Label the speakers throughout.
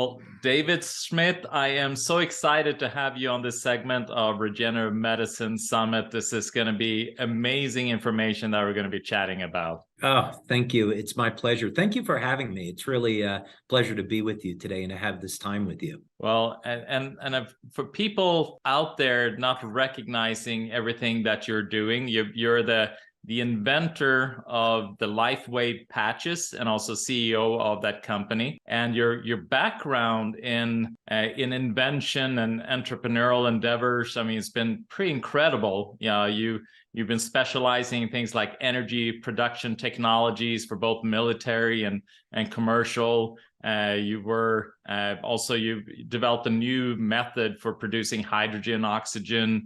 Speaker 1: Well, David Schmidt, I am so excited to have you on this segment of Regenerative Medicine Summit. This is going to be amazing information that we're going to be chatting about.
Speaker 2: Oh, thank you. It's my pleasure. Thank you for having me. It's really a pleasure to be with you today and to have this time with you.
Speaker 1: Well, for people out there not recognizing everything that you're doing, you're the inventor of the LifeWave Patches and also CEO of that company. And your background in invention and entrepreneurial endeavors, I mean, it's been pretty incredible. You've been specializing in things like energy production technologies for both military and commercial. You developed a new method for producing hydrogen, oxygen,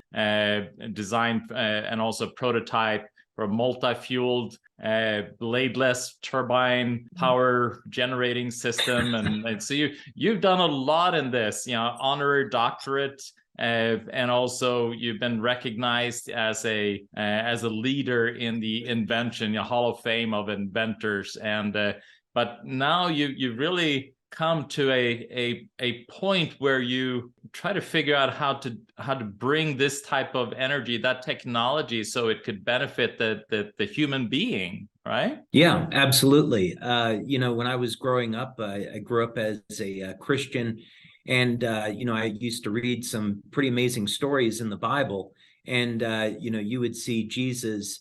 Speaker 1: design and also prototype for a multi-fueled bladeless turbine power generating system. And so you've done a lot in this, honorary doctorate, and also you've been recognized as a leader in the invention, Hall of Fame of inventors. But now you really come to a point where you try to figure out how to bring this type of energy, that technology, so it could benefit the human being, right?
Speaker 2: Yeah, absolutely. When I was growing up, I grew up as a Christian, and I used to read some pretty amazing stories in the Bible, and you would see Jesus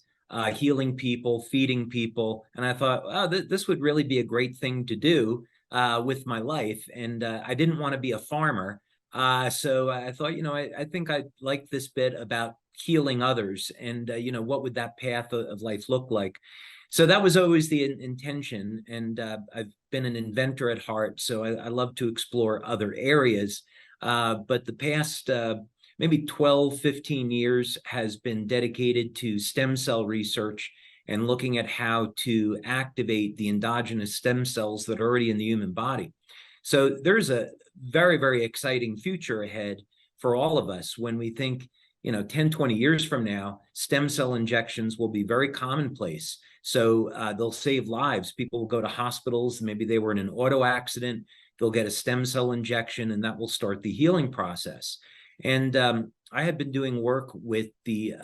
Speaker 2: healing people, feeding people, and I thought, oh, this would really be a great thing to do with my life. And I didn't want to be a farmer. So I thought, I think I like this bit about healing others, and, what would that path of life look like? So that was always the intention. And I've been an inventor at heart, so I love to explore other areas. But the past maybe 12, 15 years has been dedicated to stem cell research and looking at how to activate the endogenous stem cells that are already in the human body. So there's a very, very exciting future ahead for all of us when we think, 10, 20 years from now, stem cell injections will be very commonplace. So they'll save lives. People will go to hospitals, maybe they were in an auto accident, they'll get a stem cell injection, and that will start the healing process. And I have been doing work with the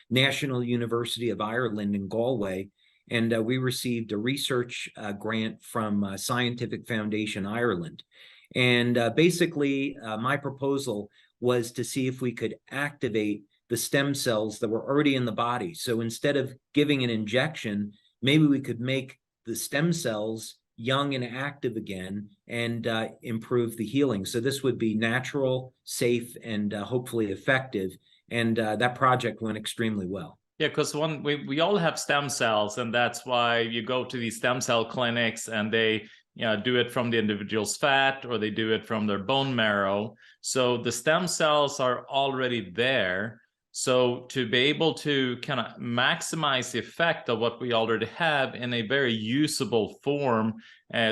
Speaker 2: National University of Ireland in Galway, and we received a research grant from Scientific Foundation Ireland. And basically, my proposal was to see if we could activate the stem cells that were already in the body. So instead of giving an injection, maybe we could make the stem cells young and active again and improve the healing. So this would be natural, safe, and hopefully effective. And that project went extremely well.
Speaker 1: Yeah, because we all have stem cells, and that's why you go to these stem cell clinics and they do it from the individual's fat, or they do it from their bone marrow. So the stem cells are already there. So to be able to kind of maximize the effect of what we already have in a very usable form,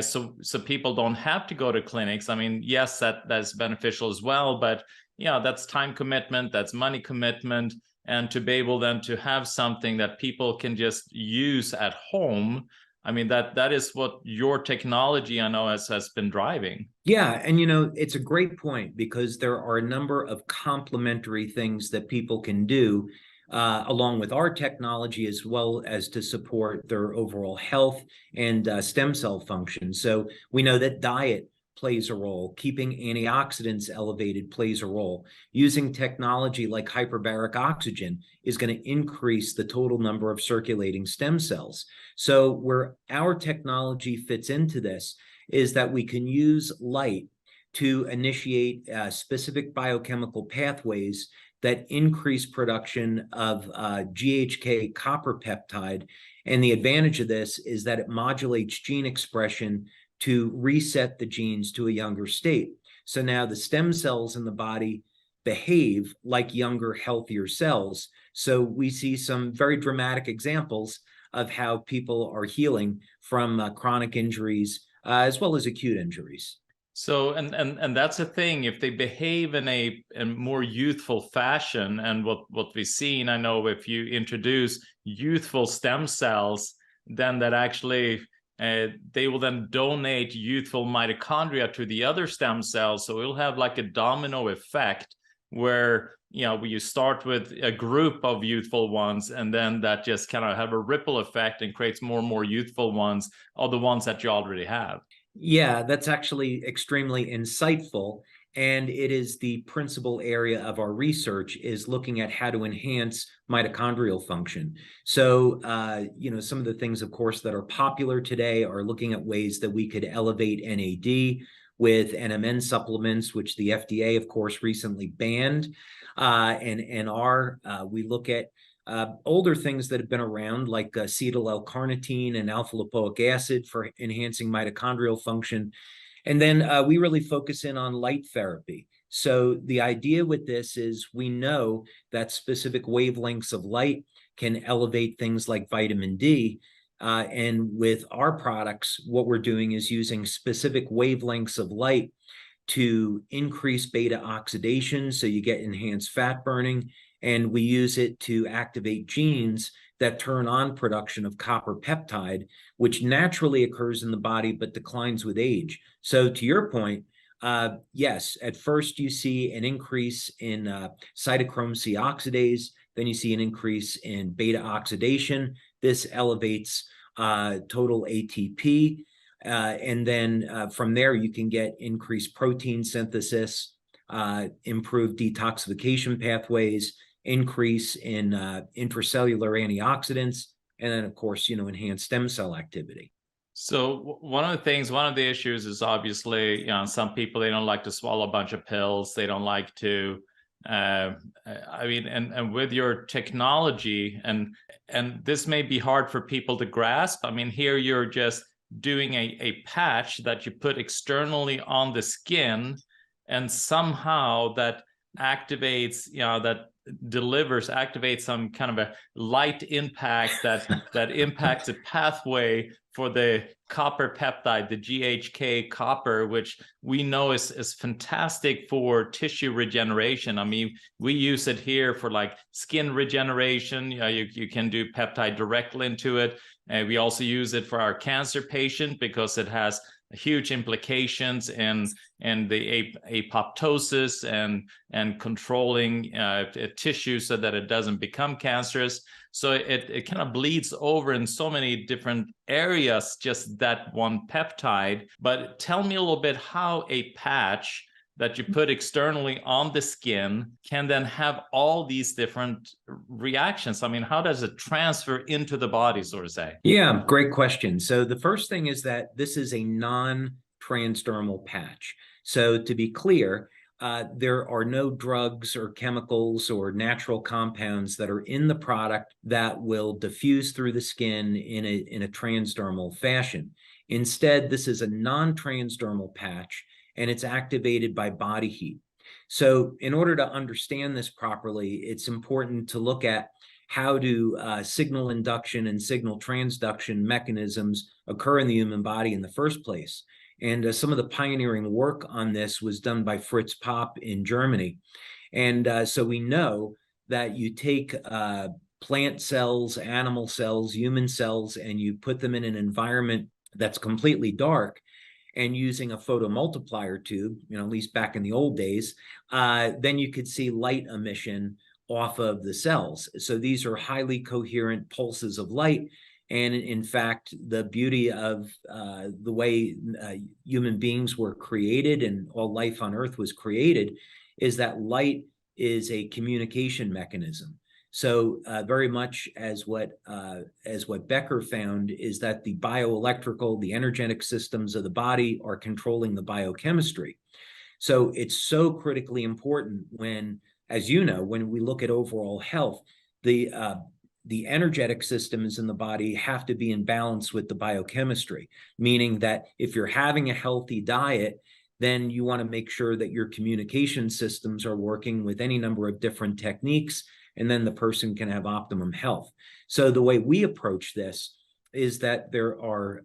Speaker 1: so people don't have to go to clinics. I mean, yes, that's beneficial as well, but that's time commitment, that's money commitment, and to be able then to have something that people can just use at home. I mean, that is what your technology, I know, has been driving.
Speaker 2: Yeah, and it's a great point, because there are a number of complementary things that people can do along with our technology, as well as to support their overall health and stem cell function. So we know that diet plays a role. Keeping antioxidants elevated plays a role. Using technology like hyperbaric oxygen is going to increase the total number of circulating stem cells. So where our technology fits into this is that we can use light to initiate specific biochemical pathways that increase production of GHK copper peptide. And the advantage of this is that it modulates gene expression to reset the genes to a younger state. So now the stem cells in the body behave like younger, healthier cells. So we see some very dramatic examples of how people are healing from chronic injuries as well as acute injuries.
Speaker 1: So, and that's the thing, if they behave in a more youthful fashion, and what we've seen, I know if you introduce youthful stem cells, then that actually they will then donate youthful mitochondria to the other stem cells. So it'll have like a domino effect where, you know, you start with a group of youthful ones, and then that just kind of have a ripple effect and creates more and more youthful ones of the ones that you already have.
Speaker 2: Yeah, that's actually extremely insightful. And it is the principal area of our research, is looking at how to enhance mitochondrial function. So, some of the things, of course, that are popular today are looking at ways that we could elevate NAD with NMN supplements, which the FDA, of course, recently banned. We look at older things that have been around, like acetyl L-carnitine and alpha lipoic acid for enhancing mitochondrial function. And then we really focus in on light therapy. So the idea with this is we know that specific wavelengths of light can elevate things like vitamin D. And with our products, what we're doing is using specific wavelengths of light to increase beta oxidation, so you get enhanced fat burning. And we use it to activate genes that turn on production of copper peptide, which naturally occurs in the body but declines with age. So to your point, yes, at first you see an increase in cytochrome C oxidase, then you see an increase in beta oxidation. This elevates total ATP. And then from there, you can get increased protein synthesis, improved detoxification pathways, increase in intracellular antioxidants, and then, of course, enhanced stem cell activity.
Speaker 1: So one of the issues is obviously, some people, they don't like to swallow a bunch of pills. They don't like to, and with your technology, and this may be hard for people to grasp. I mean, here you're just doing a patch that you put externally on the skin, and somehow that activates, activates some kind of a light impact that impacts a pathway for the copper peptide, the GHK copper, which we know is fantastic for tissue regeneration. I mean, we use it here for like skin regeneration. You can do peptide directly into it. We also use it for our cancer patient because it has huge implications in the apoptosis and controlling tissue so that it doesn't become cancerous. So it kind of bleeds over in so many different areas, just that one peptide. But tell me a little bit how a patch that you put externally on the skin can then have all these different reactions. I mean, how does it transfer into the body, so to say?
Speaker 2: Yeah, great question. So the first thing is that this is a non-transdermal patch. So to be clear, there are no drugs or chemicals or natural compounds that are in the product that will diffuse through the skin in a transdermal fashion. Instead, this is a non-transdermal patch, and it's activated by body heat. So in order to understand this properly, it's important to look at how do signal induction and signal transduction mechanisms occur in the human body in the first place. And some of the pioneering work on this was done by Fritz Popp in Germany. And so we know that you take plant cells, animal cells, human cells, and you put them in an environment that's completely dark, and using a photomultiplier tube, at least back in the old days, then you could see light emission off of the cells. So these are highly coherent pulses of light. And in fact, the beauty of the way human beings were created and all life on Earth was created is that light is a communication mechanism. So very much as what Becker found is that the bioelectrical, the energetic systems of the body are controlling the biochemistry. So it's so critically important when, as you know, when we look at overall health, the energetic systems in the body have to be in balance with the biochemistry, meaning that if you're having a healthy diet, then you want to make sure that your communication systems are working with any number of different techniques, and then the person can have optimum health. So the way we approach this is that there are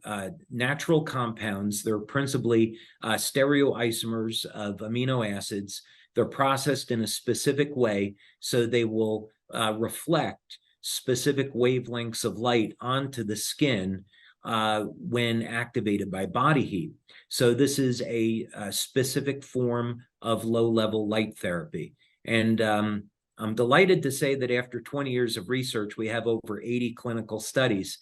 Speaker 2: natural compounds. They're principally stereoisomers of amino acids. They're processed in a specific way, so they will reflect specific wavelengths of light onto the skin when activated by body heat. So this is a specific form of low-level light therapy. And I'm delighted to say that after 20 years of research, we have over 80 clinical studies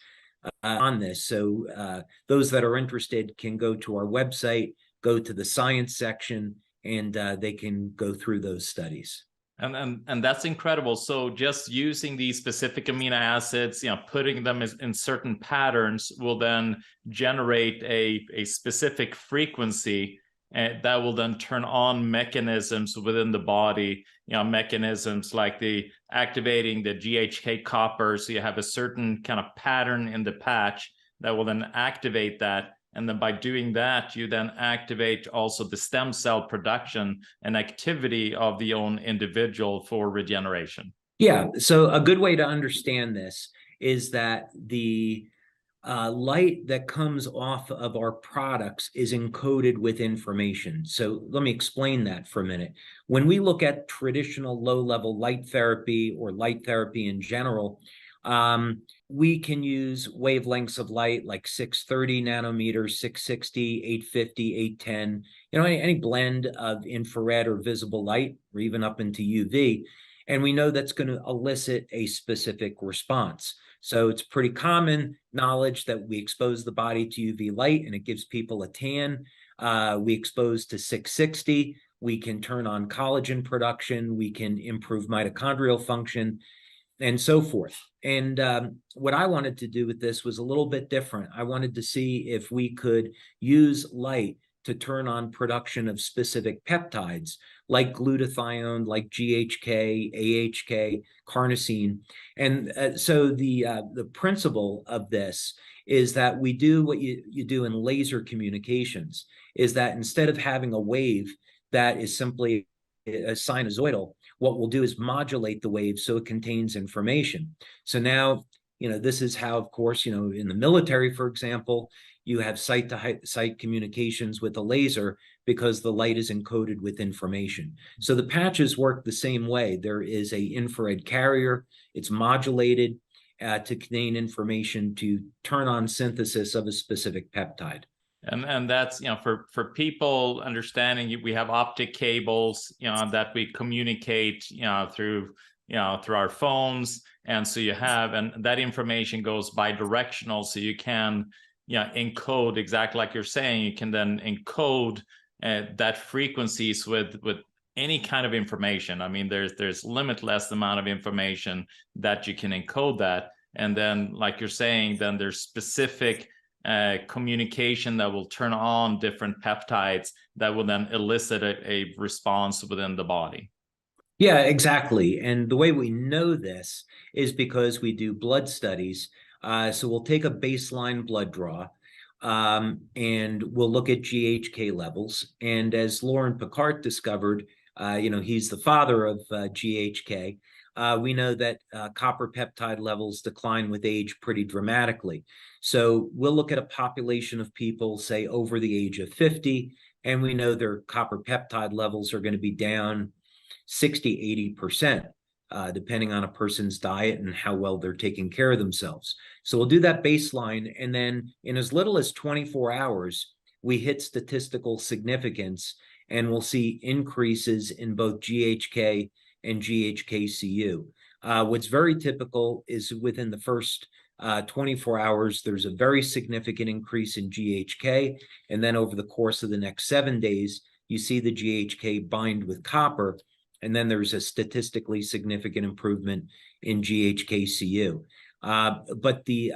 Speaker 2: on this. So those that are interested can go to our website, go to the science section, and they can go through those studies.
Speaker 1: And that's incredible. So just using these specific amino acids, putting them in certain patterns will then generate a specific frequency that will then turn on mechanisms within the body, mechanisms like the activating the GHK copper. So you have a certain kind of pattern in the patch that will then activate that. And then by doing that, you then activate also the stem cell production and activity of the own individual for regeneration.
Speaker 2: Yeah, so a good way to understand this is that the light that comes off of our products is encoded with information. So let me explain that for a minute. When we look at traditional low-level light therapy or light therapy in general, we can use wavelengths of light like 630 nanometers, 660, 850, 810, any blend of infrared or visible light, or even up into UV. And we know that's going to elicit a specific response. So it's pretty common knowledge that we expose the body to UV light and it gives people a tan. We expose to 660, we can turn on collagen production, we can improve mitochondrial function, and so forth. And what I wanted to do with this was a little bit different. I wanted to see if we could use light to turn on production of specific peptides like glutathione, like GHK, AHK, carnosine. And so the principle of this is that we do what you do in laser communications, is that instead of having a wave that is simply a sinusoidal, what we'll do is modulate the wave so it contains information. So now, this is how, of course, in the military, for example, you have site-to-site communications with a laser because the light is encoded with information. So the patches work the same way. There is an infrared carrier. It's modulated to contain information to turn on synthesis of a specific peptide.
Speaker 1: And that's, for people understanding, we have optic cables, that we communicate, through our phones. And so and that information goes bi-directional. So you can, encode exactly like you're saying. You can then encode that frequencies with any kind of information. I mean, there's limitless amount of information that you can encode that. And then, like you're saying, then there's specific communication that will turn on different peptides that will then elicit a response within the body.
Speaker 2: Yeah, exactly. And the way we know this is because we do blood studies. So we'll take a baseline blood draw and we'll look at GHK levels. And as Laurent Picard discovered, he's the father of GHK. We know that copper peptide levels decline with age pretty dramatically. So we'll look at a population of people, say, over the age of 50, and we know their copper peptide levels are going to be down 60, 80%, depending on a person's diet and how well they're taking care of themselves. So we'll do that baseline, and then in as little as 24 hours, we hit statistical significance, and we'll see increases in both GHK and GHK-Cu. What's very typical is within the first 24 hours, there's a very significant increase in GHK. And then over the course of the next 7 days, you see the GHK bind with copper. And then there's a statistically significant improvement in GHK-Cu. But the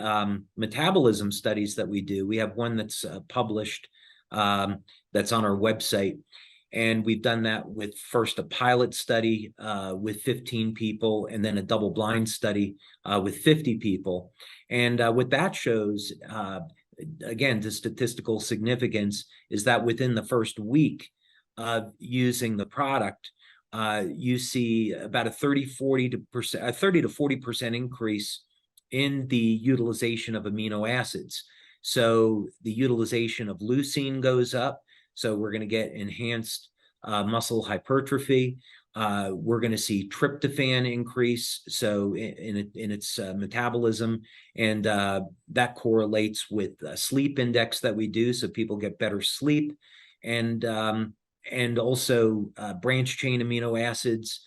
Speaker 2: metabolism studies that we do, we have one that's published that's on our website. And we've done that with first a pilot study with 15 people and then a double-blind study with 50 people. And what that shows, again, to statistical significance, is that within the first week of using the product, you see about a 30 to 40% increase in the utilization of amino acids. So the utilization of leucine goes up. So we're going to get enhanced muscle hypertrophy. We're going to see tryptophan increase, so in its metabolism, and that correlates with sleep index that we do, so people get better sleep, and also branch chain amino acids.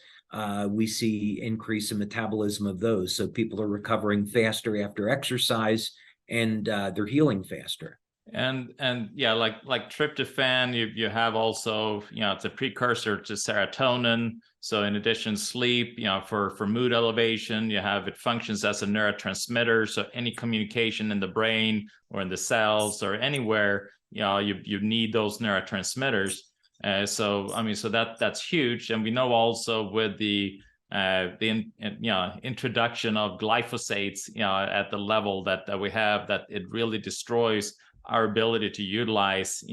Speaker 2: We see increase in metabolism of those, so people are recovering faster after exercise, and they're healing faster.
Speaker 1: And yeah, like tryptophan, you have also, it's a precursor to serotonin. So in addition, sleep, for mood elevation, it functions as a neurotransmitter. So any communication in the brain or in the cells or anywhere, you need those neurotransmitters. So that's huge. And we know also with the introduction of glyphosates, at the level that we have, that it really destroys our ability to utilize,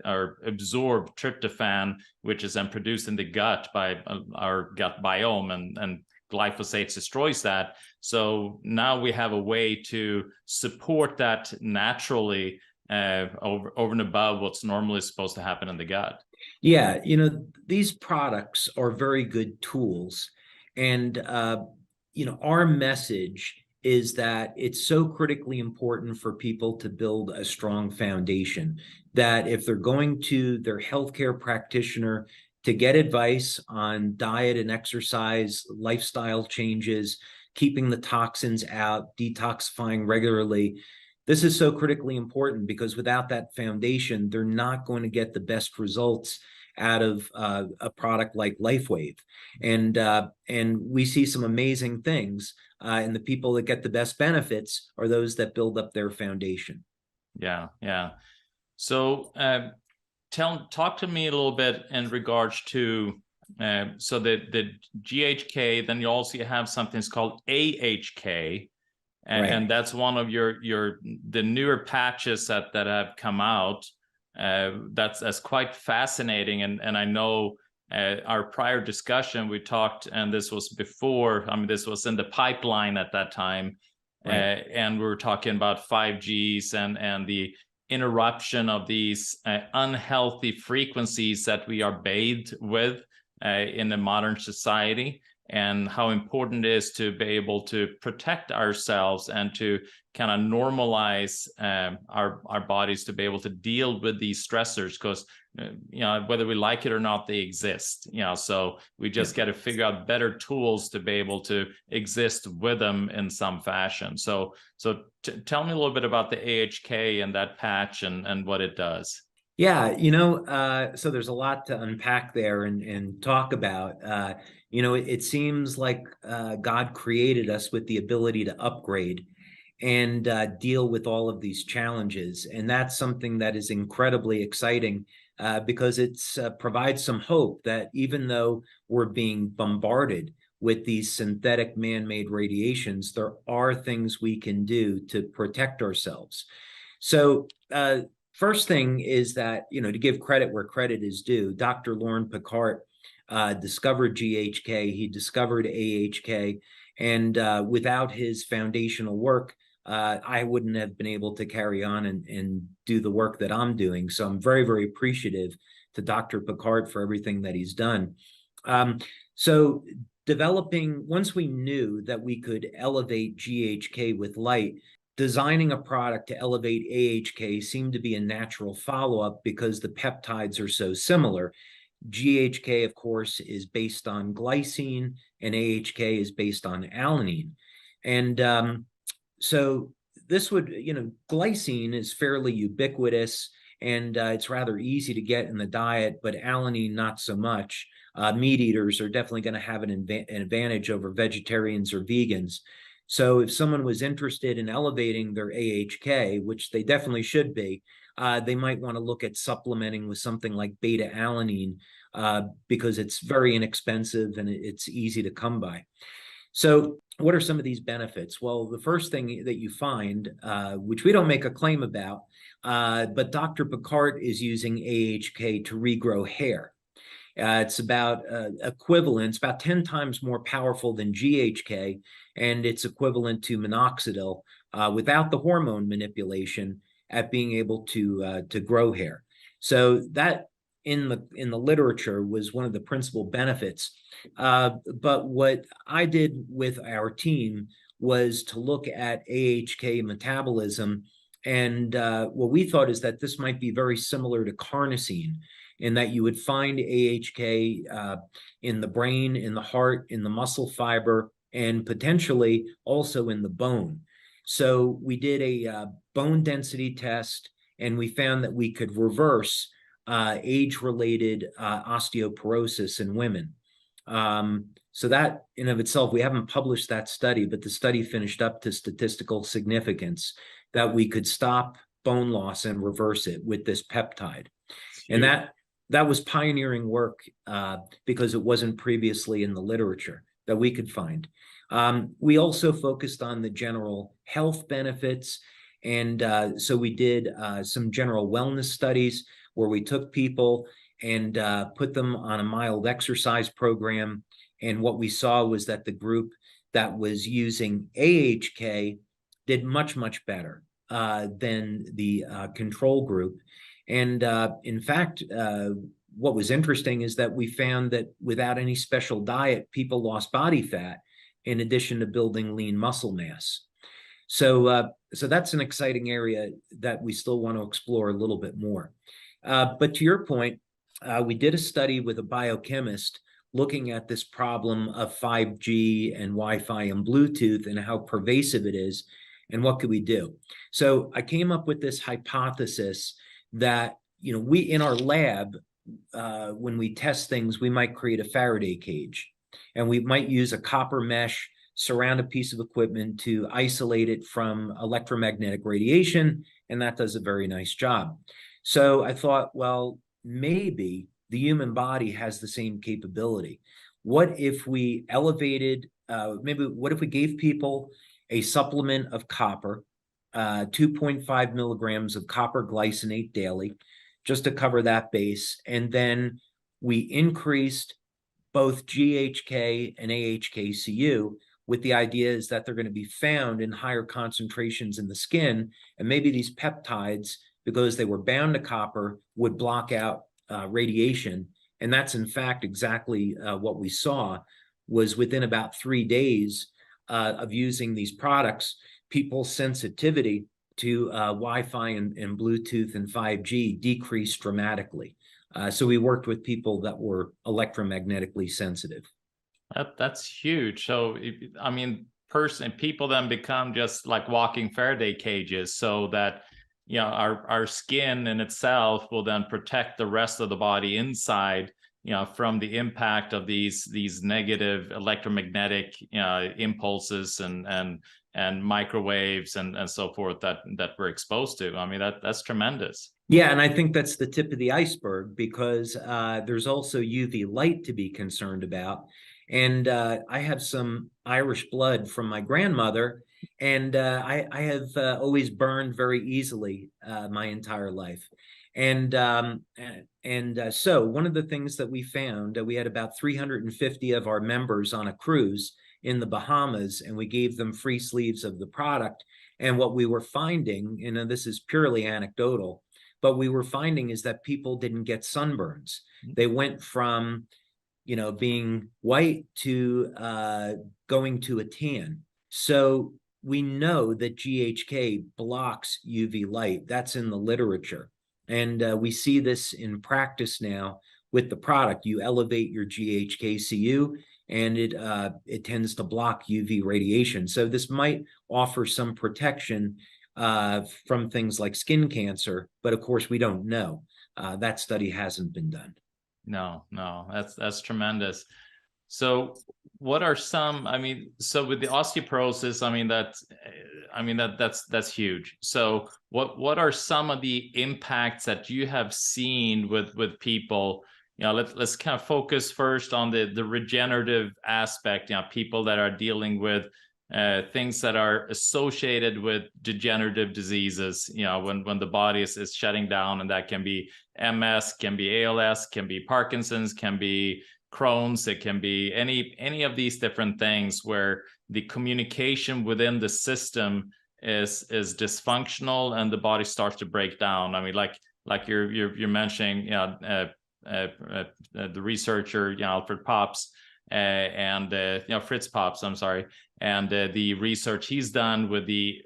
Speaker 1: or absorb tryptophan, which is then produced in the gut by our gut biome, and glyphosates destroys that. So now we have a way to support that naturally, over and above what's normally supposed to happen in the gut.
Speaker 2: Yeah, these products are very good tools, and our message is that it's so critically important for people to build a strong foundation, that if they're going to their healthcare practitioner to get advice on diet and exercise, lifestyle changes, keeping the toxins out, detoxifying regularly, this is so critically important, because without that foundation, they're not going to get the best results out of a product like LifeWave. And we see some amazing things, and the people that get the best benefits are those that build up their foundation.
Speaker 1: Yeah. So talk to me a little bit in regards to so the GHK. Then you also have something called AHK, and that's one of the newer patches that have come out. That's quite fascinating, and I know our prior discussion we talked, and this was before, this was in the pipeline at that time, and we were talking about 5Gs and the interruption of these unhealthy frequencies that we are bathed with in the modern society, and how important it is to be able to protect ourselves and to kind of normalize our bodies to be able to deal with these stressors, because whether we like it or not, they exist. So we just got to figure out better tools to be able to exist with them in some fashion. So tell me a little bit about the AHK and that patch and what it does.
Speaker 2: Yeah, so there's a lot to unpack there and talk about. It seems like God created us with the ability to upgrade and deal with all of these challenges. And that's something that is incredibly exciting, because it provides some hope that even though we're being bombarded with these synthetic man-made radiations, there are things we can do to protect ourselves. So first thing is that, to give credit where credit is due, Dr. Lauren Picard discovered GHK, he discovered AHK, and without his foundational work, I wouldn't have been able to carry on and do the work that I'm doing. So I'm very, very appreciative to Dr. Picard for everything that he's done. So once we knew that we could elevate GHK with light, designing a product to elevate AHK seemed to be a natural follow-up, because the peptides are so similar. GHK, of course, is based on glycine, and AHK is based on alanine. And so this would, glycine is fairly ubiquitous, and it's rather easy to get in the diet, but alanine, not so much. Meat eaters are definitely going to have an advantage over vegetarians or vegans. So if someone was interested in elevating their AHK, which they definitely should be, they might want to look at supplementing with something like beta-alanine, because it's very inexpensive and it's easy to come by. So what are some of these benefits? Well, the first thing that you find, which we don't make a claim about, but Dr. Picard is using AHK to regrow hair. It's about equivalent, it's about 10 times more powerful than GHK, and it's equivalent to minoxidil without the hormone manipulation at being able to grow hair. So that in the literature was one of the principal benefits. But what I did with our team was to look at AHK metabolism, and what we thought is that this might be very similar to carnosine, in that you would find AHK in the brain, in the heart, in the muscle fiber, and potentially also in the bone. So we did a bone density test, and we found that we could reverse age-related osteoporosis in women. So that in of itself, we haven't published that study, but the study finished up to statistical significance that we could stop bone loss and reverse it with this peptide. And that was pioneering work because it wasn't previously in the literature that we could find. We also focused on the general health benefits. And so we did some general wellness studies where we took people and put them on a mild exercise program. And what we saw was that the group that was using AHK did much, much better than the control group. And in fact, what was interesting is that we found that without any special diet, people lost body fat in addition to building lean muscle mass. So that's an exciting area that we still want to explore a little bit more. But to your point, we did a study with a biochemist looking at this problem of 5G and Wi-Fi and Bluetooth and how pervasive it is and what could we do. So I came up with this hypothesis that, you know, we in our lab, when we test things, we might create a Faraday cage, and we might use a copper mesh, surround a piece of equipment to isolate it from electromagnetic radiation, and that does a very nice job. So I thought, well, maybe the human body has the same capability. What if we elevated, what if we gave people a supplement of copper, 2.5 milligrams of copper glycinate daily, just to cover that base, and then we increased both GHK and AHK-CU with the idea is that they're going to be found in higher concentrations in the skin, and maybe these peptides, because they were bound to copper, would block out radiation. And that's in fact exactly what we saw was within about 3 days of using these products, people's sensitivity to Wi-Fi and Bluetooth and 5G decreased dramatically. So we worked with people that were electromagnetically sensitive.
Speaker 1: That's huge. So, I mean, people then become just like walking Faraday cages, so that, you know, our skin in itself will then protect the rest of the body inside, you know, from the impact of these negative electromagnetic impulses and microwaves and so forth that we're exposed to. I mean, that's tremendous.
Speaker 2: Yeah, and I think that's the tip of the iceberg, because there's also UV light to be concerned about. And I have some Irish blood from my grandmother, and I have always burned very easily my entire life. And so one of the things that we found, we had about 350 of our members on a cruise in the Bahamas, and we gave them free sleeves of the product. And what we were finding, you know, this is purely anecdotal, but we were finding is that people didn't get sunburns. They went from, you know, being white to going to a tan. So we know that GHK blocks UV light. That's in the literature. And we see this in practice now with the product. You elevate your GHK-Cu, and it tends to block UV radiation. So this might offer some protection from things like skin cancer, but of course we don't know. That study hasn't been done.
Speaker 1: No, that's tremendous. So what are some, I mean, so with the osteoporosis, that's huge. So what are some of the impacts that you have seen with people? You know, let's kind of focus first on the regenerative aspect, you know, people that are dealing with things that are associated with degenerative diseases, you know, when the body is shutting down, and that can be MS, can be ALS, can be Parkinson's, can be Crohn's, it can be any of these different things where the communication within the system is dysfunctional and the body starts to break down. I mean, like you're mentioning, you know, the researcher, Alfred Pops, and Fritz Pops, I'm sorry, and the research he's done with the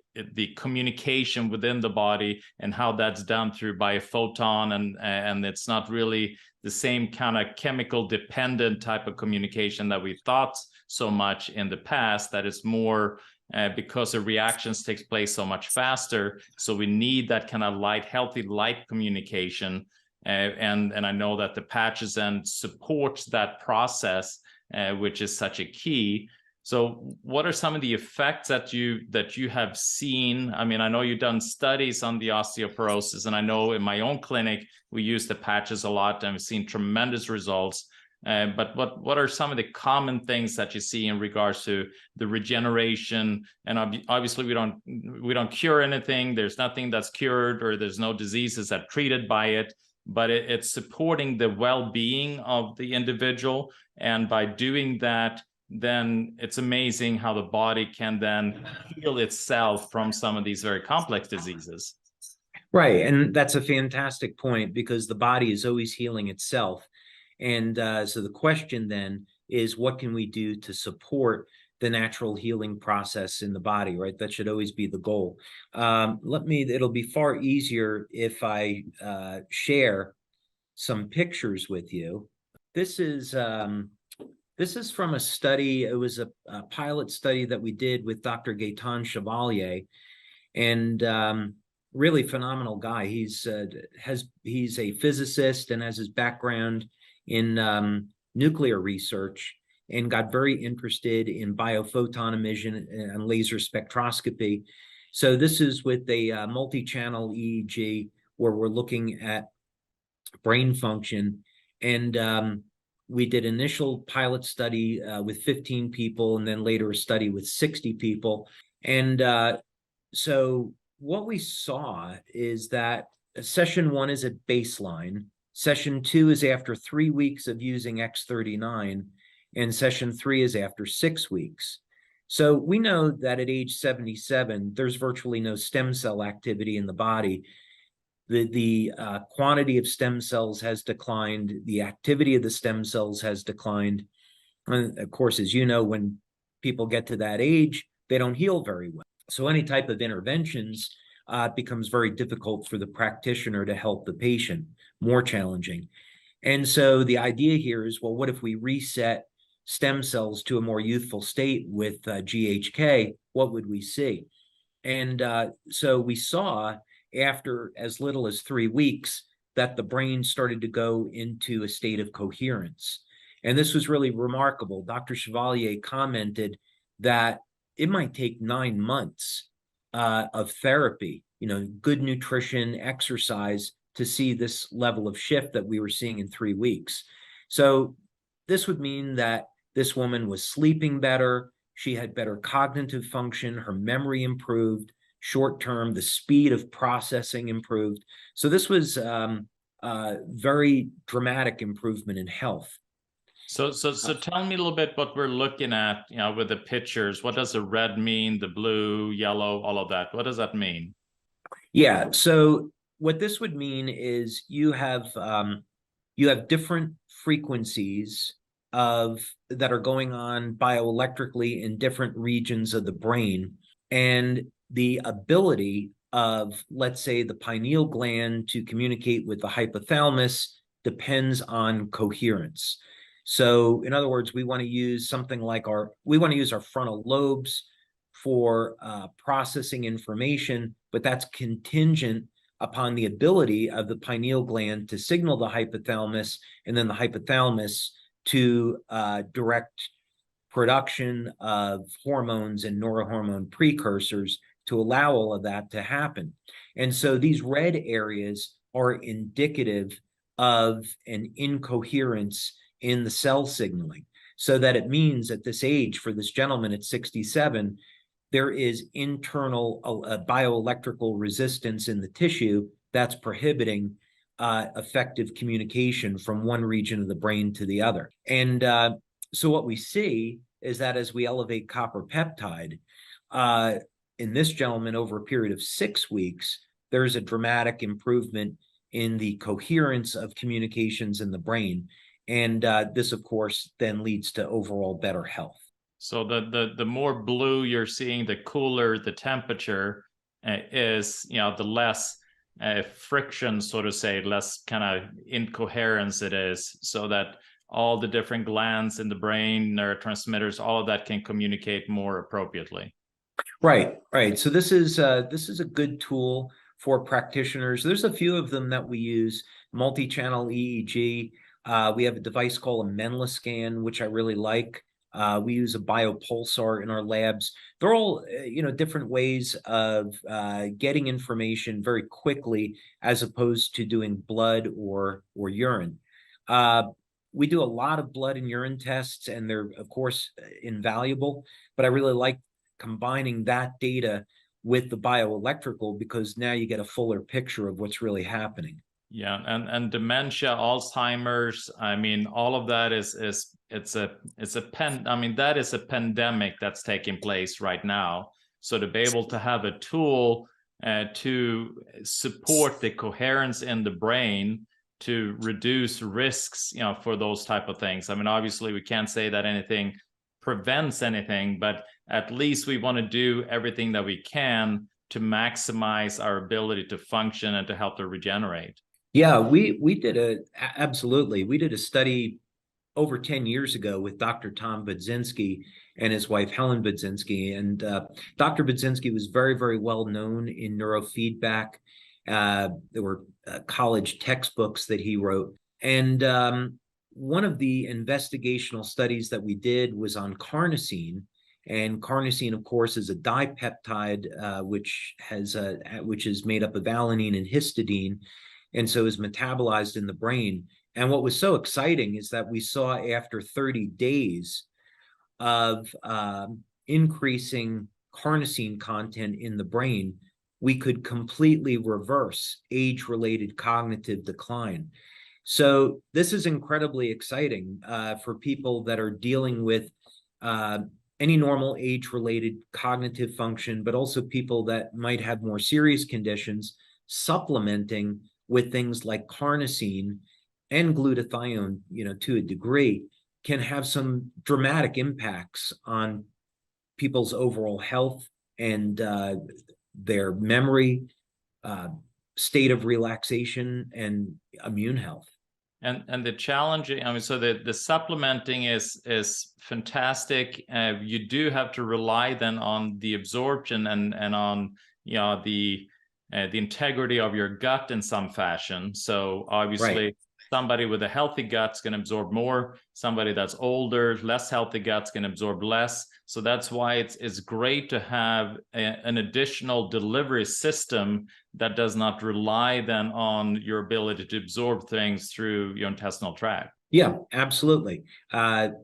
Speaker 1: communication within the body and how that's done through by a photon, and it's not really the same kind of chemical dependent type of communication that we thought so much in the past, that is more because the reactions takes place so much faster. So we need that kind of healthy light communication. And I know that the patches then supports that process, which is such a key. So what are some of the effects that you have seen? I mean, I know you've done studies on the osteoporosis, and I know in my own clinic, we use the patches a lot and I've seen tremendous results. But what are some of the common things that you see in regards to the regeneration? And obviously we don't cure anything. There's nothing that's cured, or there's no diseases that are treated by it, but it's supporting the well-being of the individual. And by doing that, then it's amazing how the body can then heal itself from some of these very complex diseases.
Speaker 2: Right. And that's a fantastic point, because the body is always healing itself. And so the question then is, what can we do to support the natural healing process in the body, right? That should always be the goal. It'll be far easier if I share some pictures with you. This is from a study. It was a pilot study that we did with Dr. Gaetan Chevalier, and really phenomenal guy. He's a physicist and has his background in nuclear research, and got very interested in biophoton emission and laser spectroscopy. So this is with a multi-channel EEG, where we're looking at brain function. And we did initial pilot study with 15 people, and then later a study with 60 people. And so what we saw is that session 1 is at baseline. Session 2 is after 3 weeks of using X39, and session 3 is after 6 weeks. So we know that at age 77, there's virtually no stem cell activity in the body. The quantity of stem cells has declined. The activity of the stem cells has declined. And of course, as you know, when people get to that age, they don't heal very well. So any type of interventions becomes very difficult for the practitioner to help the patient, more challenging. And so the idea here is, well, what if we reset stem cells to a more youthful state with GHK? What would we see? And so we saw, after as little as 3 weeks, that the brain started to go into a state of coherence. And this was really remarkable. Dr. Chevalier commented that it might take 9 months of therapy, good nutrition, exercise, to see this level of shift that we were seeing in 3 weeks. So this would mean that this woman was sleeping better. She had better cognitive function. Her memory improved. Short term, the speed of processing improved. So this was very dramatic improvement in health.
Speaker 1: So tell me a little bit what we're looking at, with the pictures. What does the red mean, the blue, yellow, all of that? What does that mean?
Speaker 2: Yeah, so what this would mean is you have different frequencies that are going on bioelectrically in different regions of the brain, and the ability of, let's say, the pineal gland to communicate with the hypothalamus depends on coherence. So in other words, we want to use something like our frontal lobes for processing information, but that's contingent upon the ability of the pineal gland to signal the hypothalamus, and then the hypothalamus to direct production of hormones and neurohormone precursors to allow all of that to happen. And so these red areas are indicative of an incoherence in the cell signaling, so that it means at this age, for this gentleman at 67, there is internal bioelectrical resistance in the tissue that's prohibiting effective communication from one region of the brain to the other. And so what we see is that as we elevate copper peptide, in this gentleman over a period of 6 weeks, there's a dramatic improvement in the coherence of communications in the brain. And this, of course, then leads to overall better health.
Speaker 1: So the more blue you're seeing, the cooler the temperature is, the less friction, so to say, less kind of incoherence it is, so that all the different glands in the brain, neurotransmitters, all of that can communicate more appropriately.
Speaker 2: Right, right. So this is a good tool for practitioners. There's a few of them that we use. Multi-channel EEG. We have a device called a Menla scan, which I really like. We use a biopulsar in our labs. They're all, different ways of getting information very quickly, as opposed to doing blood or urine. We do a lot of blood and urine tests, and they're, of course, invaluable. But I really like combining that data with the bioelectrical, because now you get a fuller picture of what's really happening.
Speaker 1: Yeah, and dementia, Alzheimer's, I mean, all of that that is a pandemic that's taking place right now. So to be able to have a tool to support the coherence in the brain to reduce risks, for those type of things. I mean, obviously we can't say that anything prevents anything, but at least we want to do everything that we can to maximize our ability to function and to help to regenerate.
Speaker 2: Yeah, we absolutely. We did a study over 10 years ago with Dr. Tom Budzinski and his wife, Helen Budzinski. And Dr. Budzinski was very, very well known in neurofeedback. There were college textbooks that he wrote. And one of the investigational studies that we did was on carnosine. And carnosine, of course, is a dipeptide, which is made up of alanine and histidine, and so is metabolized in the brain. And what was so exciting is that we saw, after 30 days of increasing carnosine content in the brain, we could completely reverse age-related cognitive decline. So this is incredibly exciting for people that are dealing with any normal age-related cognitive function, but also people that might have more serious conditions. Supplementing with things like carnosine and glutathione, to a degree, can have some dramatic impacts on people's overall health and their memory, state of relaxation, and immune health.
Speaker 1: And the challenging, I mean, so the supplementing is fantastic. You do have to rely then on the absorption and on the integrity of your gut in some fashion. So obviously, right, somebody with a healthy gut's going to absorb more. Somebody that's older, less healthy gut's going to absorb less. So that's why it's great to have an additional delivery system that does not rely then on your ability to absorb things through your intestinal tract.
Speaker 2: Yeah, absolutely.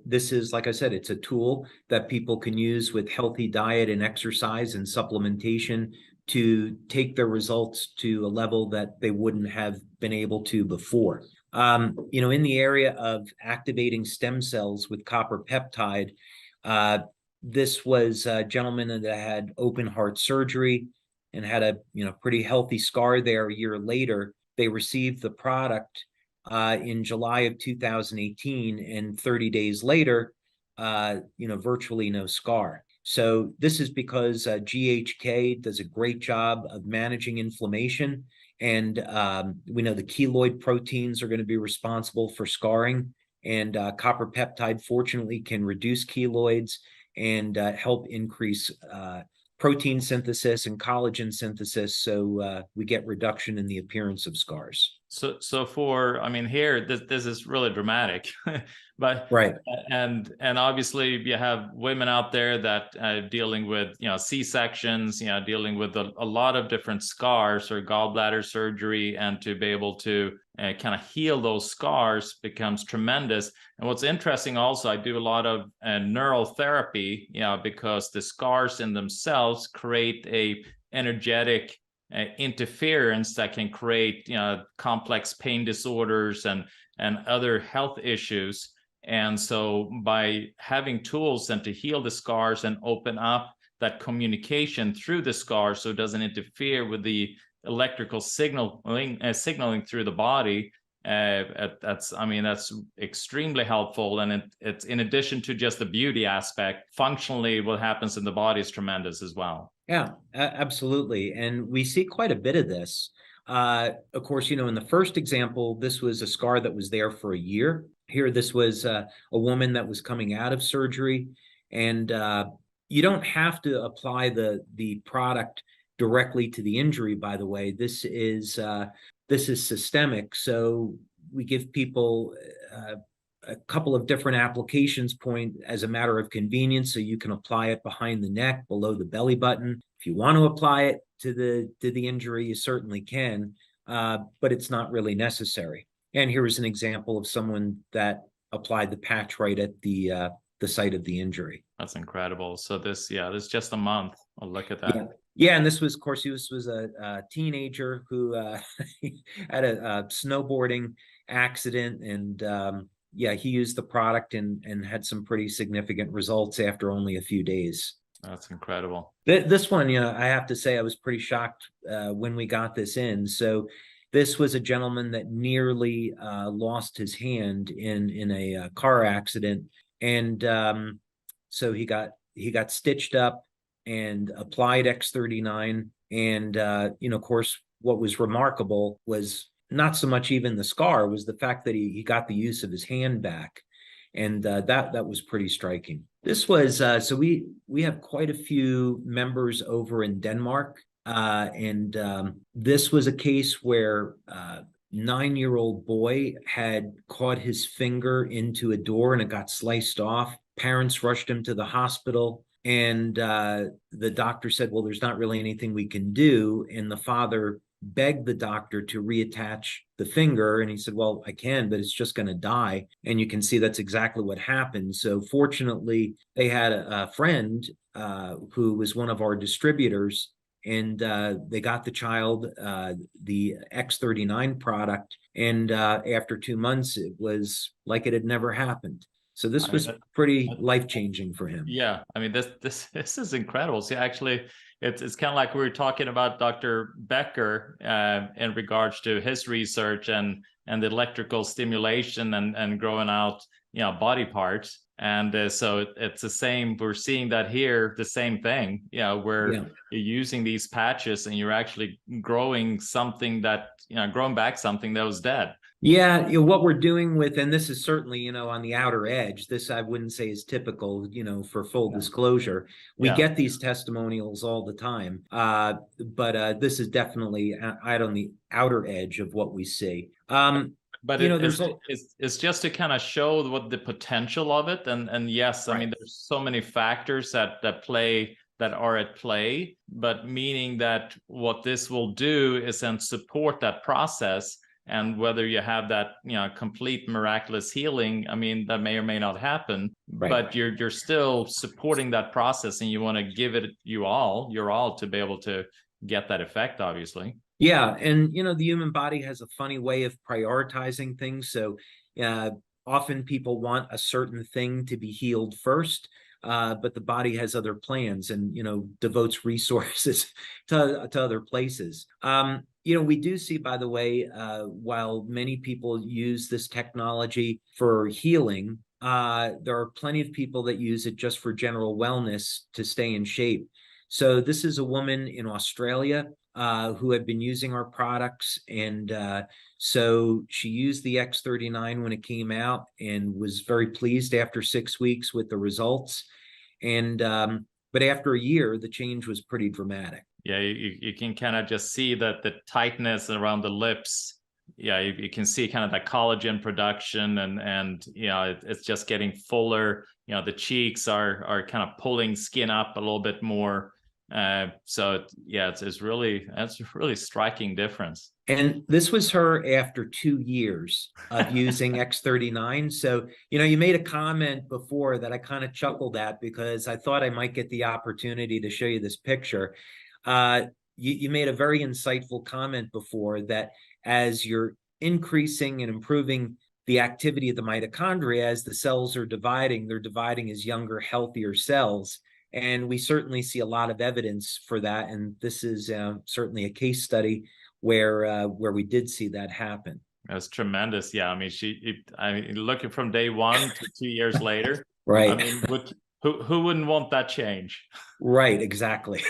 Speaker 2: This is, like I said, it's a tool that people can use with healthy diet and exercise and supplementation to take their results to a level that they wouldn't have been able to before. In the area of activating stem cells with copper peptide, this was a gentleman that had open heart surgery and had a pretty healthy scar there. A year later, they received the product in July of 2018, and 30 days later, virtually no scar. So this is because GHK does a great job of managing inflammation. And we know the keloid proteins are going to be responsible for scarring. And copper peptide, fortunately, can reduce keloids and help increase protein synthesis and collagen synthesis. So we get reduction in the appearance of scars.
Speaker 1: So here, this is really dramatic, but
Speaker 2: right.
Speaker 1: And obviously you have women out there that dealing with, C-sections, dealing with a lot of different scars or gallbladder surgery, and to be able to kind of heal those scars becomes tremendous. And what's interesting also, I do a lot of neural therapy, because the scars in themselves create a energetic interference that can create complex pain disorders and other health issues. And so by having tools and to heal the scars and open up that communication through the scars, so it doesn't interfere with the electrical signaling through the body. That's extremely helpful, and it's in addition to just the beauty aspect, functionally what happens in the body is tremendous as well.
Speaker 2: Yeah, absolutely. And we see quite a bit of this. Of course, in the first example, this was a scar that was there for a year. Here, this was a woman that was coming out of surgery, and you don't have to apply the product directly to the injury. By the way, this is systemic. So we give people a couple of different applications point as a matter of convenience. So you can apply it behind the neck, below the belly button. If you want to apply it to the injury, you certainly can, but it's not really necessary. And here is an example of someone that applied the patch right at the site of the injury.
Speaker 1: That's incredible. So this just a month. Oh, look at that.
Speaker 2: Yeah, and this was, of course, this was a teenager who had a snowboarding accident, and he used the product and had some pretty significant results after only a few days.
Speaker 1: That's incredible.
Speaker 2: This one, I have to say, I was pretty shocked when we got this in. So this was a gentleman that nearly lost his hand in a car accident, and so he got stitched up and applied X39. And, of course, what was remarkable was not so much even the scar, was the fact that he got the use of his hand back. And that was pretty striking. This was, so we have quite a few members over in Denmark. And this was a case where a 9-year-old boy had caught his finger into a door and it got sliced off. Parents rushed him to the hospital. And the doctor said, well, there's not really anything we can do. And the father begged the doctor to reattach the finger. And he said, well, I can, but it's just going to die. And you can see that's exactly what happened. So fortunately, they had a friend who was one of our distributors, and they got the child the X39 product. And after 2 months, it was like it had never happened. So this was pretty life-changing for him.
Speaker 1: Yeah, I mean, this is incredible. See, actually, it's kind of like we were talking about Dr. Becker in regards to his research and the electrical stimulation and growing out, body parts. And so it's the same. We're seeing that here, the same thing, where you're using these patches and you're actually growing something that, growing back something that was dead.
Speaker 2: Yeah, what we're doing with, and this is certainly, on the outer edge, this I wouldn't say is typical, for full disclosure. We get these testimonials all the time, but this is definitely out on the outer edge of what we see.
Speaker 1: But it's just to kind of show what the potential of it. And yes, I mean, there's so many factors that are at play, but meaning that what this will do is then support that process. And whether you have that, complete miraculous healing, I mean, that may or may not happen, but you're still supporting that process, and you want to give it your all to be able to get that effect, obviously.
Speaker 2: Yeah. And, the human body has a funny way of prioritizing things. So often people want a certain thing to be healed first, but the body has other plans and, devotes resources to other places. We do see, by the way, while many people use this technology for healing, there are plenty of people that use it just for general wellness to stay in shape. So this is a woman in Australia who had been using our products. And so she used the X39 when it came out and was very pleased after 6 weeks with the results. And but after a year, the change was pretty dramatic.
Speaker 1: Yeah, you can kind of just see that the tightness around the lips. Yeah, you can see kind of that collagen production, and it's just getting fuller. The cheeks are kind of pulling skin up a little bit more. So that's a really striking difference.
Speaker 2: And this was her after 2 years of using X39. So, you made a comment before that I kind of chuckled at, because I thought I might get the opportunity to show you this picture. You made a very insightful comment before that as you're increasing and improving the activity of the mitochondria, as the cells are dividing, they're dividing as younger, healthier cells. And we certainly see a lot of evidence for that. And this is certainly a case study where we did see that happen.
Speaker 1: That's tremendous. Yeah, I mean, I mean, looking from day one to 2 years later,
Speaker 2: Right.
Speaker 1: I mean, who wouldn't want that change?
Speaker 2: Right, exactly.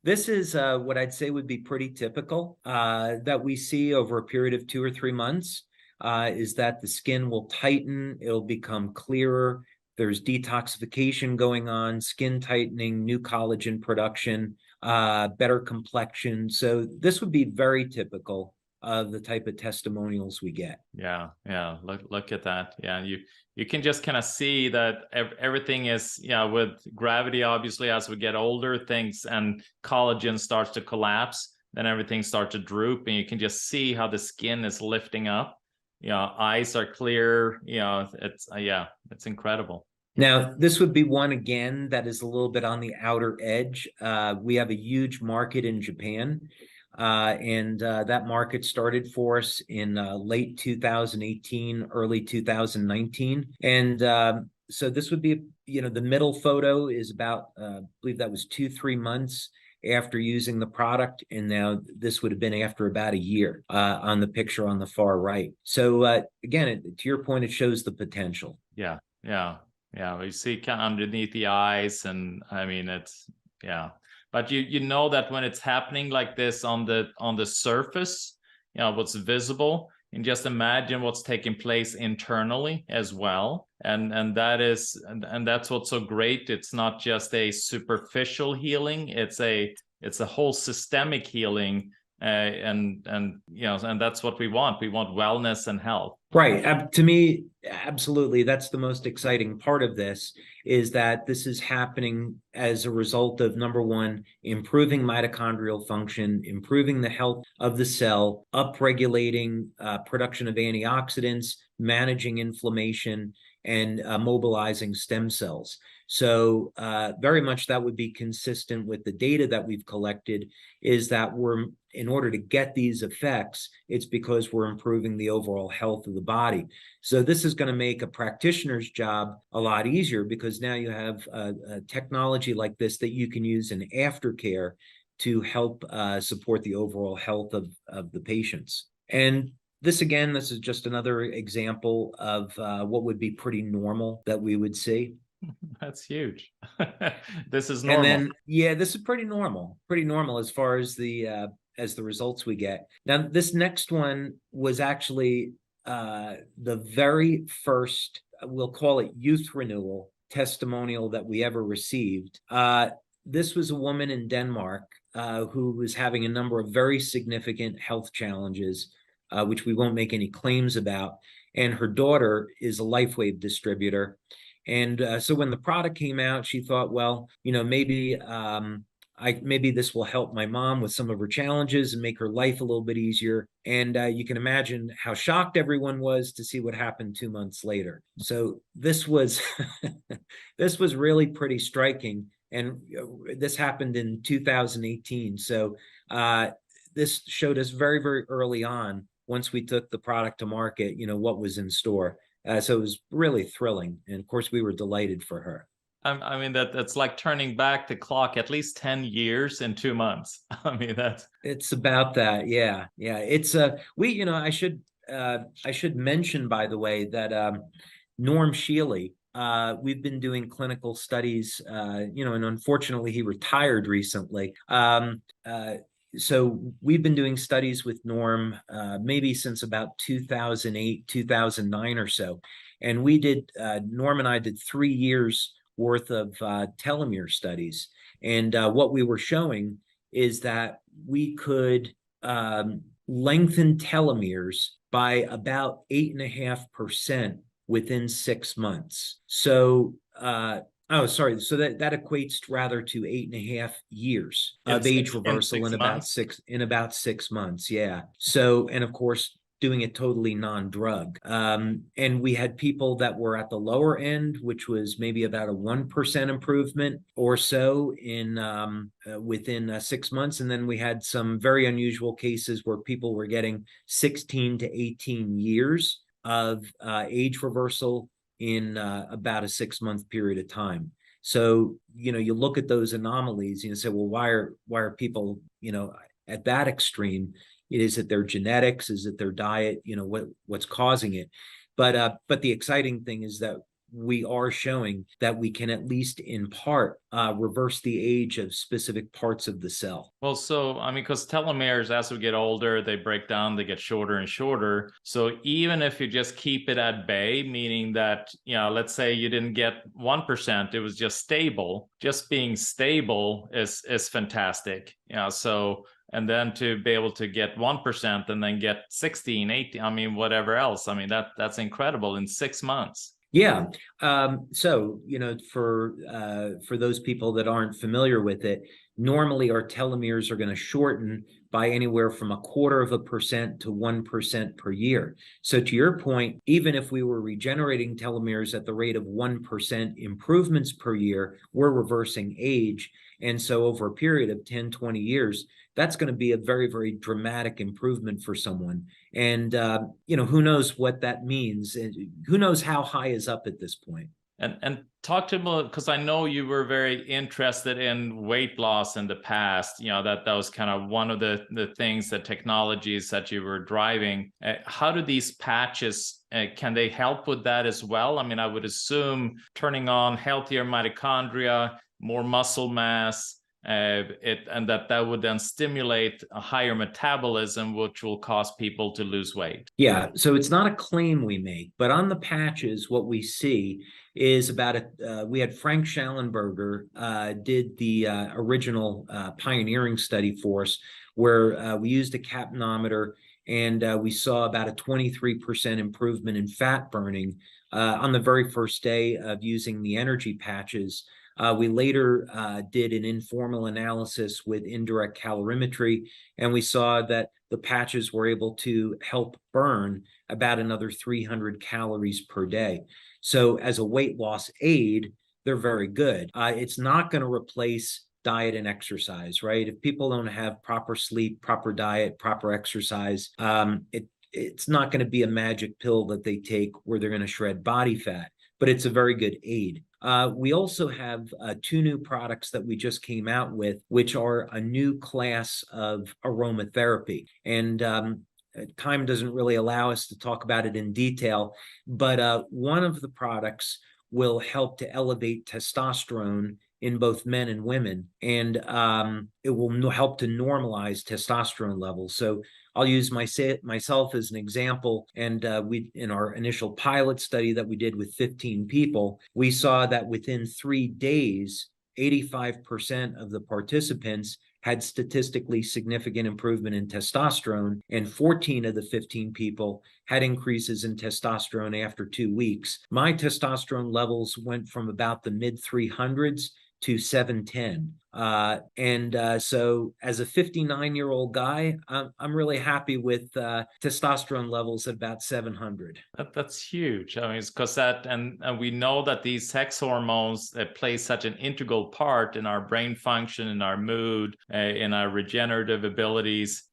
Speaker 2: This is what I'd say would be pretty typical that we see over a period of 2 or 3 months, is that the skin will tighten, it'll become clearer, there's detoxification going on, skin tightening, new collagen production, better complexion. So this would be very typical of the type of testimonials we get.
Speaker 1: Yeah, yeah. Look at that. Yeah, you can just kind of see that everything is, yeah, with gravity, obviously, as we get older, things and collagen starts to collapse, then everything starts to droop, and you can just see how the skin is lifting up. You know, eyes are clear. You know, it's yeah, it's incredible.
Speaker 2: Now, this would be one again that is a little bit on the outer edge. We have a huge market in Japan. And that market started for us in late 2018, early 2019. And so this would be, the middle photo is about, I believe that was 2-3 months after using the product. And now this would have been after about a year on the picture on the far right. So again, to your point, it shows the potential.
Speaker 1: Yeah, yeah, yeah. We see kind of underneath the eyes, and I mean, it's, yeah. But you know that when it's happening like this on the surface, what's visible, and just imagine what's taking place internally as well. And that's what's so great. It's not just a superficial healing, it's a whole systemic healing. And that's what we want. We want wellness and health.
Speaker 2: Right. To me, absolutely. That's the most exciting part of this, is that this is happening as a result of, number one, improving mitochondrial function, improving the health of the cell, upregulating production of antioxidants, managing inflammation, and mobilizing stem cells. So very much that would be consistent with the data that we've collected, is that in order to get these effects, it's because we're improving the overall health of the body. So this is going to make a practitioner's job a lot easier, because now you have a technology like this that you can use in aftercare to help support the overall health of the patients. And this is just another example of what would be pretty normal that we would see.
Speaker 1: That's huge. This is normal.
Speaker 2: And then, yeah, this is pretty normal as far as the results we get. Now, this next one was actually the very first, we'll call it youth renewal testimonial that we ever received. This was a woman in Denmark who was having a number of very significant health challenges, which we won't make any claims about. And her daughter is a LifeWave distributor. And so when the product came out, she thought, well, maybe maybe this will help my mom with some of her challenges and make her life a little bit easier. And you can imagine how shocked everyone was to see what happened 2 months later. So this was this was really pretty striking. And this happened in 2018. So this showed us very, very early on, once we took the product to market, what was in store. So it was really thrilling. And of course, we were delighted for her.
Speaker 1: I mean, that's like turning back the clock at least 10 years in 2 months. I mean,
Speaker 2: it's about that. Yeah. Yeah. It's I should mention, by the way, that Norm Shealy, we've been doing clinical studies, and unfortunately he retired recently. So we've been doing studies with Norm maybe since about 2008, 2009 or so. And Norm and I did 3 years worth of telomere studies. And what we were showing is that we could lengthen telomeres by about 8.5% within 6 months. So so that equates rather to 8.5 years of age reversal in about 6 months. Yeah. So, and of course, doing it totally non-drug. And we had people that were at the lower end, which was maybe about a 1% improvement or so within 6 months. And then we had some very unusual cases where people were getting 16 to 18 years of age reversal in about a 6-month period of time. So, you look at those anomalies and you say, well, why are people, at that extreme? Is it their genetics? Is it their diet? What's causing it? But the exciting thing is that we are showing that we can, at least in part, reverse the age of specific parts of the cell.
Speaker 1: Well, so, I mean, because telomeres, as we get older, they break down, they get shorter and shorter. So even if you just keep it at bay, meaning that, let's say you didn't get 1%, it was just stable. Just being stable is fantastic. So, and then to be able to get 1% and then get 16, 18, I mean, whatever else. I mean, that's incredible in 6 months.
Speaker 2: Yeah. So, for those people that aren't familiar with it, normally our telomeres are going to shorten by anywhere from 0.25% to 1% per year. So to your point, even if we were regenerating telomeres at the rate of 1% improvements per year, we're reversing age. And so over a period of 10, 20 years, that's going to be a very, very dramatic improvement for someone. And, who knows what that means? And who knows how high is up at this point?
Speaker 1: And talk to me, because I know you were very interested in weight loss in the past. That was kind of one of the things, the technologies that you were driving. How do these patches, can they help with that as well? I mean, I would assume turning on healthier mitochondria, more muscle mass, and that would then stimulate a higher metabolism, which will cause people to lose weight.
Speaker 2: Yeah, so it's not a claim we make, but on the patches, what we see is we had Frank Schallenberger did the original pioneering study for us, where we used a capnometer and we saw about a 23% improvement in fat burning on the very first day of using the energy patches. We later did an informal analysis with indirect calorimetry, and we saw that the patches were able to help burn about another 300 calories per day. So as a weight loss aid, they're very good. It's not going to replace diet and exercise, right? If people don't have proper sleep, proper diet, proper exercise, it's not going to be a magic pill that they take where they're going to shred body fat, but it's a very good aid. We also have 2 new products that we just came out with, which are a new class of aromatherapy. And time doesn't really allow us to talk about it in detail, but one of the products will help to elevate testosterone in both men and women, and it will help to normalize testosterone levels. So I'll use myself as an example. And we, in our initial pilot study that we did with 15 people, we saw that within 3 days, 85% of the participants had statistically significant improvement in testosterone, and 14 of the 15 people had increases in testosterone after 2 weeks. My testosterone levels went from about the mid 300s to 710. So as a 59-year-old guy, I'm really happy with testosterone levels at about 700.
Speaker 1: That's huge. I mean, it's because that, and we know that these sex hormones play such an integral part in our brain function, in our mood, in our regenerative abilities.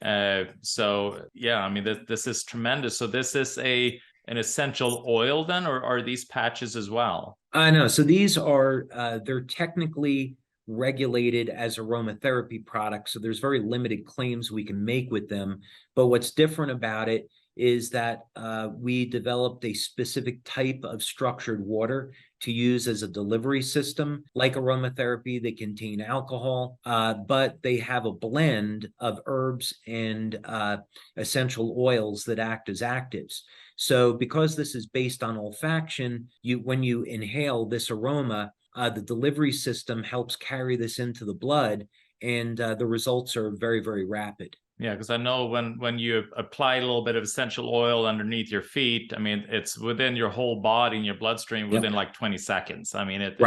Speaker 1: So yeah, I mean, this is tremendous. So this is an essential oil then, or are these patches as well?
Speaker 2: No, so these are, they're technically regulated as aromatherapy products. So there's very limited claims we can make with them. But what's different about it is that we developed a specific type of structured water to use as a delivery system. Like aromatherapy, they contain alcohol, but they have a blend of herbs and essential oils that act as actives. So because this is based on olfaction, when you inhale this aroma, the delivery system helps carry this into the blood, and the results are very, very rapid.
Speaker 1: Yeah, because I know when you apply a little bit of essential oil underneath your feet, I mean, it's within your whole body and your bloodstream within like 20 seconds. I mean, it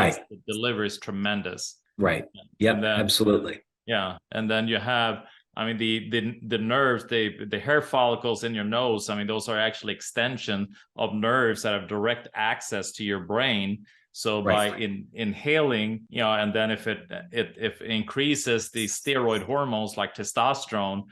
Speaker 1: delivers tremendous.
Speaker 2: Right. Yep,
Speaker 1: then,
Speaker 2: absolutely.
Speaker 1: Yeah. And then you have, I mean, the nerves, the hair follicles in your nose, I mean, those are actually extension of nerves that have direct access to your brain. So by inhaling, and then if it increases the steroid hormones like testosterone,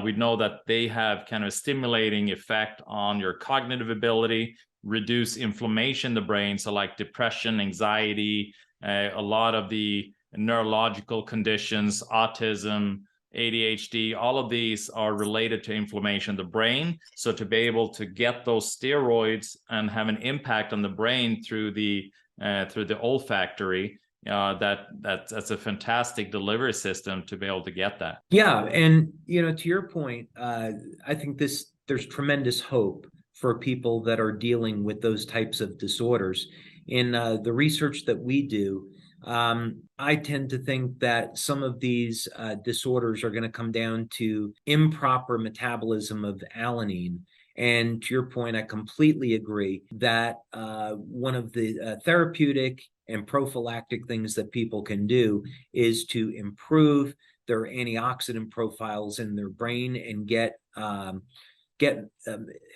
Speaker 1: we know that they have kind of a stimulating effect on your cognitive ability, reduce inflammation in the brain. So like depression, anxiety, a lot of the neurological conditions, autism, ADHD, all of these are related to inflammation of the brain. So to be able to get those steroids and have an impact on the brain through the olfactory, that's a fantastic delivery system to be able to get that.
Speaker 2: Yeah, and to your point, I think there's tremendous hope for people that are dealing with those types of disorders. In the research that we do, I tend to think that some of these disorders are going to come down to improper metabolism of alanine. And to your point, I completely agree that one of the therapeutic and prophylactic things that people can do is to improve their antioxidant profiles in their brain and get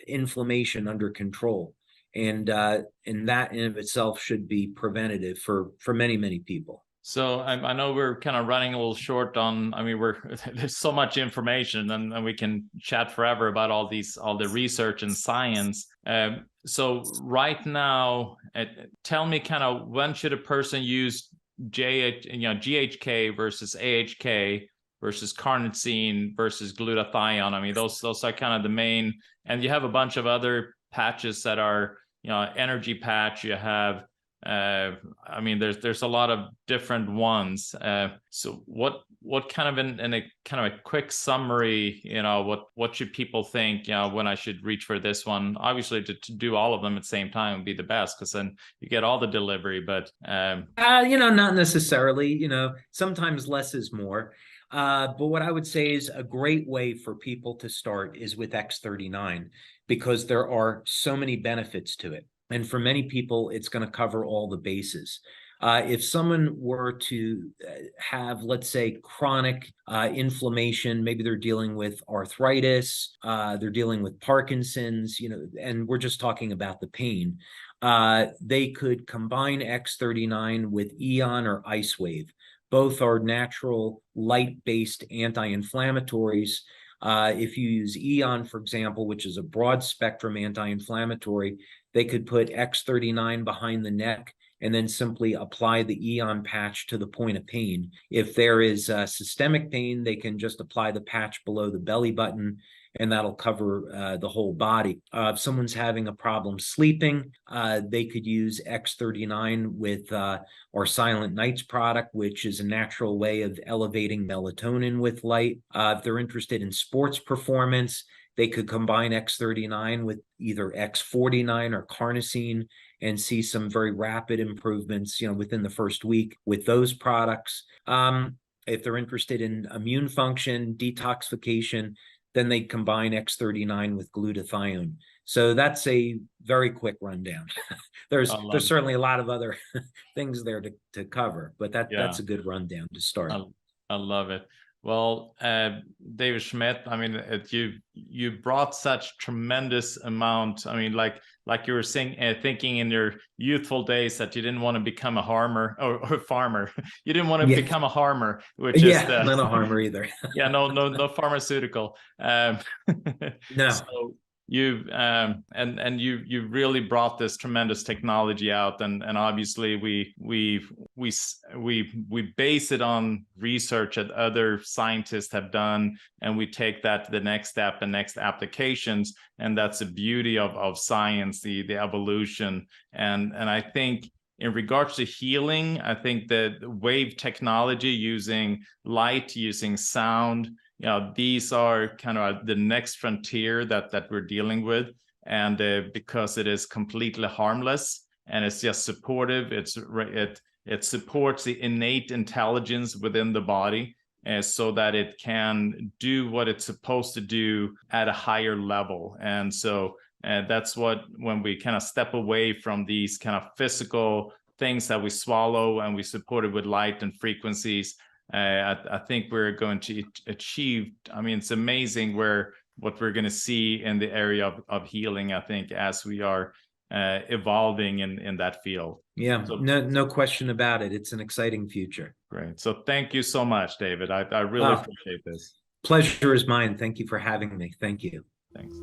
Speaker 2: inflammation under control. And that in of itself should be preventative for many people.
Speaker 1: So I know we're kind of running a little short on, there's so much information and we can chat forever about all the research and science. So right now, tell me kind of when should a person use GHK versus AHK versus carnosine versus glutathione? Those are kind of the main, and you have a bunch of other patches that are, energy patch, you have, there's a lot of different ones. So what kind of in a kind of a quick summary, what should people think, when I should reach for this one? Obviously to do all of them at the same time would be the best, because then you get all the delivery, but
Speaker 2: not necessarily, sometimes less is more. But what I would say is a great way for people to start is with X39, because there are so many benefits to it. And for many people, it's going to cover all the bases. If someone were to have, let's say, chronic inflammation, maybe they're dealing with arthritis, they're dealing with Parkinson's, and we're just talking about the pain, they could combine X39 with Eon or IceWave. Both are natural light-based anti-inflammatories. If you use Eon, for example, which is a broad spectrum anti-inflammatory, they could put X39 behind the neck and then simply apply the Eon patch to the point of pain. If there is systemic pain, they can just apply the patch below the belly button, and that'll cover the whole body. If someone's having a problem sleeping, they could use X39 with our Silent Nights product, which is a natural way of elevating melatonin with light. If they're interested in sports performance, they could combine X39 with either X49 or carnosine and see some very rapid improvements, within the first week with those products. If they're interested in immune function, detoxification, then they combine X39 with glutathione. So that's a very quick rundown. There's certainly a lot of other things there to cover, but that's a good rundown to start.
Speaker 1: I love it. Well, David Schmidt, you brought such tremendous amount. Like you were saying, thinking in your youthful days that you didn't want to become a farmer or farmer. You didn't want to become a harmer, which is
Speaker 2: not a harmer either.
Speaker 1: no pharmaceutical. No. So you've you really brought this tremendous technology out, and obviously we base it on research that other scientists have done, and we take that to the next step and next applications, and that's the beauty of science, the evolution. And I think in regards to healing, I think that wave technology, using light, using sound, these are kind of the next frontier that we're dealing with. And because it is completely harmless and it's just supportive, it supports the innate intelligence within the body, so that it can do what it's supposed to do at a higher level. And so that's when we kind of step away from these kind of physical things that we swallow and we support it with light and frequencies, I think we're going to achieve, it's amazing what we're going to see in the area of healing, I think, as we are evolving in that field.
Speaker 2: Yeah, so, no question about it. It's an exciting future.
Speaker 1: Great. So thank you so much, David. I really appreciate this.
Speaker 2: Pleasure is mine. Thank you for having me. Thank you.
Speaker 1: Thanks.